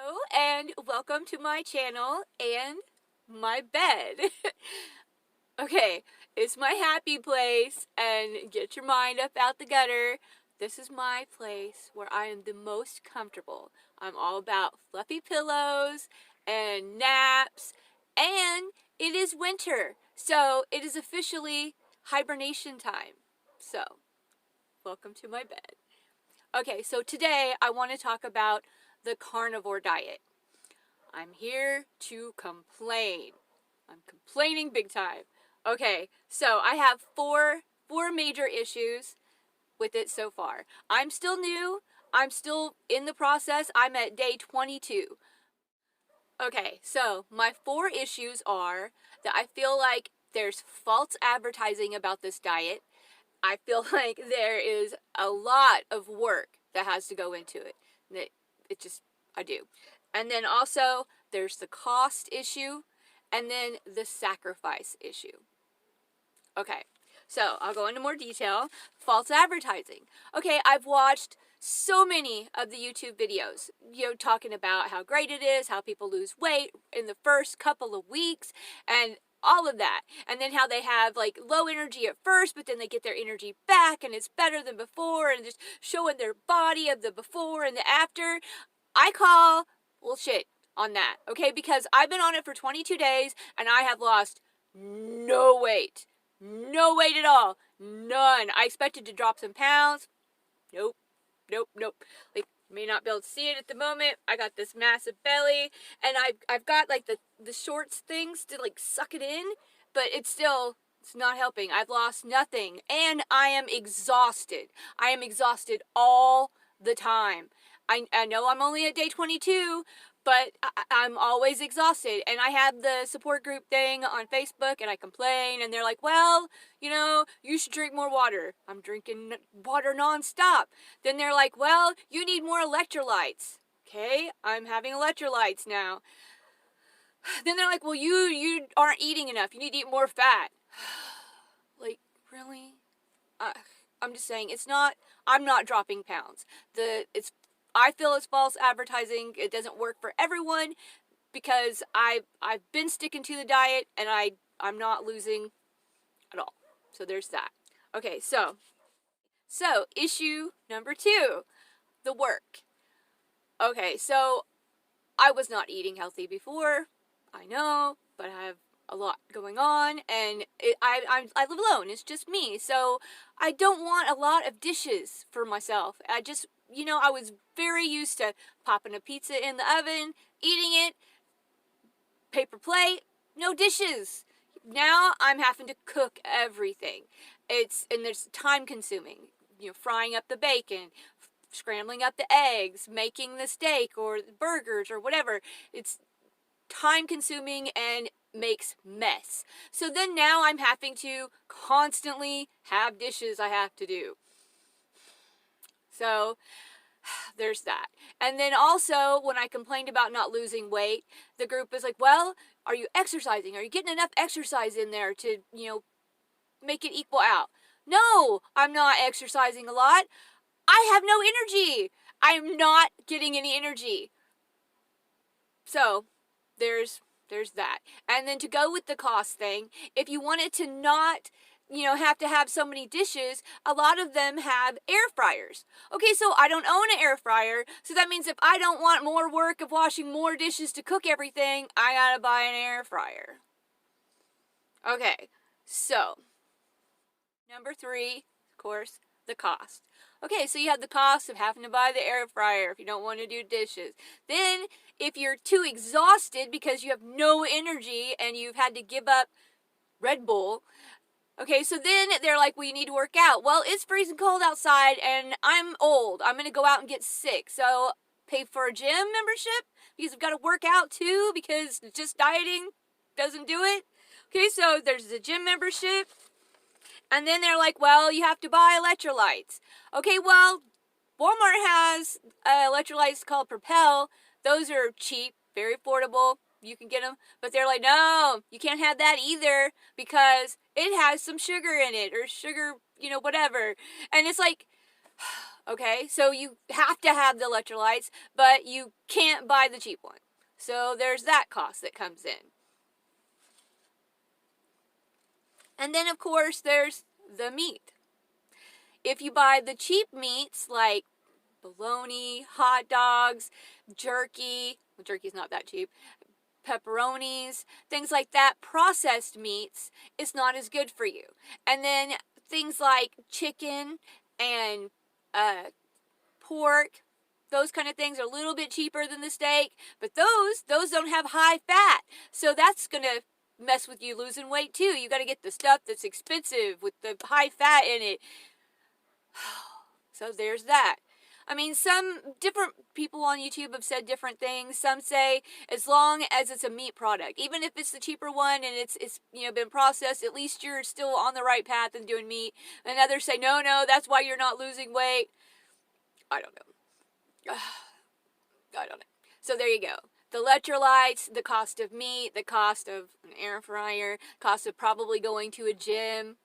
Hello and welcome to my channel and my bed. Okay, it's my happy place and get your mind up out the gutter. This is my place where I am the most comfortable. I'm all about fluffy pillows and naps, and it is winter, so it is officially hibernation time. So, welcome to my bed. Okay, so today I want to talk about the carnivore diet. I'm here to complain. I'm complaining big time. Okay, so I have four major issues with it so far. I'm still new. I'm still in the process. I'm at day 22. Okay, so my four issues are that I feel like there's false advertising about this diet. I feel like there is a lot of work that has to go into it. I do. And then also, there's the cost issue, and then the sacrifice issue. Okay, so I'll go into more detail. False advertising. Okay, I've watched so many of the YouTube videos, talking about how great it is, how people lose weight in the first couple of weeks, and all of that. And then how they have like low energy at first, but then they get their energy back and it's better than before, and just showing their body of the before and the after. I call bullshit on that, okay? Because I've been on it for 22 days and I have lost no weight. No weight at all. None. I expected to drop some pounds. Nope. Like, may not be able to see it at the moment. I got this massive belly, and I've got like the shorts things to like suck it in, but it's not helping. I've lost nothing, and I am exhausted. I am exhausted all the time. I know I'm only at day 22, but I'm always exhausted. And I have the support group thing on Facebook, and I complain, and they're like, well, you should drink more water. I'm drinking water nonstop. Then they're like, well, you need more electrolytes. Okay, I'm having electrolytes now. Then they're like, well, you aren't eating enough. You need to eat more fat. Like, really? I'm just saying, I'm not dropping pounds. I feel it's false advertising. It doesn't work for everyone because I've been sticking to the diet and I'm not losing at all. So there's that. Okay, so issue number 2, the work. Okay, so I was not eating healthy before. I know, but I have a lot going on, and I live alone. It's just me, so I don't want a lot of dishes for myself. I just, I was very used to popping a pizza in the oven, eating it, paper plate, no dishes. Now I'm having to cook everything. And there's time consuming. Frying up the bacon, scrambling up the eggs, making the steak or burgers or whatever. It's time consuming and makes mess. So then now I'm having to constantly have dishes I have to do. So there's that. And then also, when I complained about not losing weight, the group was like, well, are you exercising? Are you getting enough exercise in there to, make it equal out? No, I'm not exercising a lot. I have no energy. I'm not getting any energy. So there's that. And then to go with the cost thing, if you wanted to not, have to have so many dishes, a lot of them have air fryers. Okay, so I don't own an air fryer, so that means if I don't want more work of washing more dishes to cook everything, I gotta buy an air fryer. Okay, so number 3, of course, the cost. Okay, so you have the cost of having to buy the air fryer if you don't want to do dishes. Then, if you're too exhausted because you have no energy and you've had to give up Red Bull, okay, so then they're like, well, you need to work out. Well, it's freezing cold outside and I'm old. I'm going to go out and get sick. So pay for a gym membership because I've got to work out too because just dieting doesn't do it. Okay, so there's the gym membership. And then they're like, well, you have to buy electrolytes. Okay, well, Walmart has electrolytes called Propel. Those are cheap, very affordable. You can get them. But they're like, no, you can't have that either because it has some sugar in it or sugar, whatever. And it's like, Okay, so you have to have the electrolytes, but you can't buy the cheap one. So there's that cost that comes in. And then, of course, there's the meat. If you buy the cheap meats like bologna, hot dogs, jerky, well, jerky's not that cheap, pepperonis, things like that, processed meats, it's not as good for you. And then things like chicken and pork, those kind of things are a little bit cheaper than the steak, but those don't have high fat. So that's going to mess with you losing weight too. You got to get the stuff that's expensive with the high fat in it. So there's that. I mean, some different people on YouTube have said different things. Some say as long as it's a meat product, even if it's the cheaper one and it's been processed, at least you're still on the right path and doing meat. And others say no, that's why you're not losing weight. I don't know. I don't know. So there you go. The electrolytes, the cost of meat, the cost of an air fryer, cost of probably going to a gym,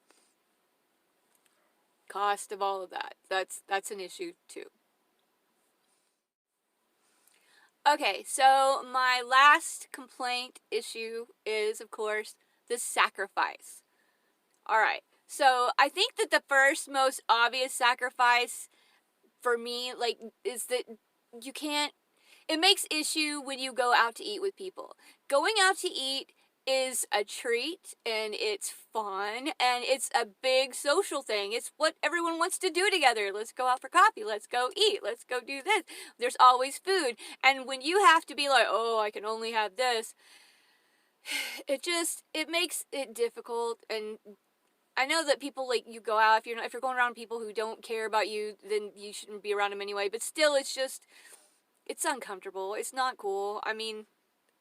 cost of all of that. That's an issue too. Okay, so my last complaint issue is, of course, the sacrifice. Alright, so I think that the first most obvious sacrifice for me, is that you can't, it makes issue when you go out to eat with people. Going out to eat is a treat, and it's fun, and it's a big social thing. It's what everyone wants to do together. Let's go out for coffee. Let's go eat. Let's go do this. There's always food. And when you have to be like, oh, I can only have this, it makes it difficult. And I know that people, you go out, if you're going around people who don't care about you, then you shouldn't be around them anyway. But still, it's uncomfortable. It's not cool. I mean,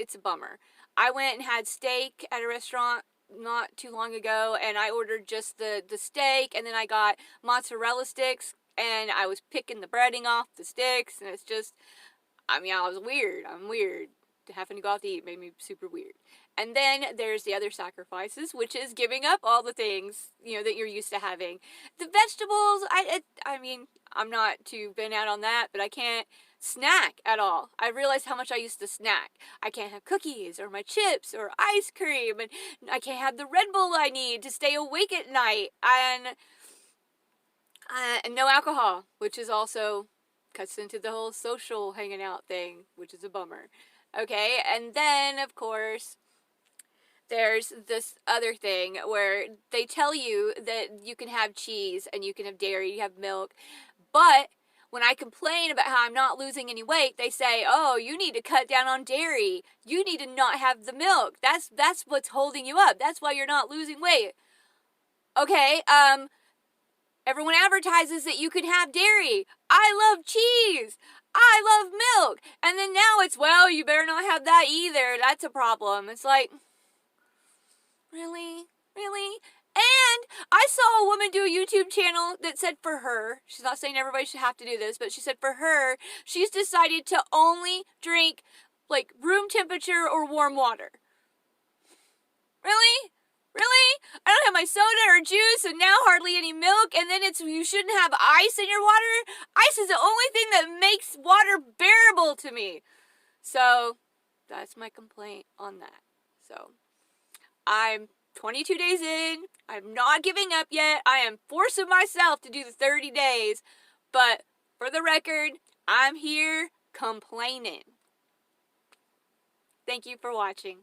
it's a bummer. I went and had steak at a restaurant not too long ago, and I ordered just the steak, and then I got mozzarella sticks, and I was picking the breading off the sticks, and it's just, I was weird. I'm weird. Having to go out to eat made me super weird. And then there's the other sacrifices, which is giving up all the things, that you're used to having. The vegetables, I'm not too bent out on that, but I can't snack at all. I realized how much I used to snack. I can't have cookies or my chips or ice cream, and I can't have the Red Bull I need to stay awake at night, and no alcohol, which is also cuts into the whole social hanging out thing, which is a bummer. Okay, and then, of course, there's this other thing where they tell you that you can have cheese and you can have dairy, you have milk, but when I complain about how I'm not losing any weight, they say, oh, you need to cut down on dairy. You need to not have the milk. That's what's holding you up. That's why you're not losing weight. Okay, everyone advertises that you can have dairy. I love cheese. I love milk. And then now it's, well, you better not have that either. That's a problem. It's like, really? Really? And I saw a woman do a YouTube channel that said for her, she's not saying everybody should have to do this, but she said for her, she's decided to only drink room temperature or warm water. Really? Really? I don't have my soda or juice and now hardly any milk, and then you shouldn't have ice in your water? Ice is the only thing that makes water bearable to me. So, that's my complaint on that. So, I'm 22 days in. I'm not giving up yet. I am forcing myself to do the 30 days. But, for the record, I'm here complaining. Thank you for watching.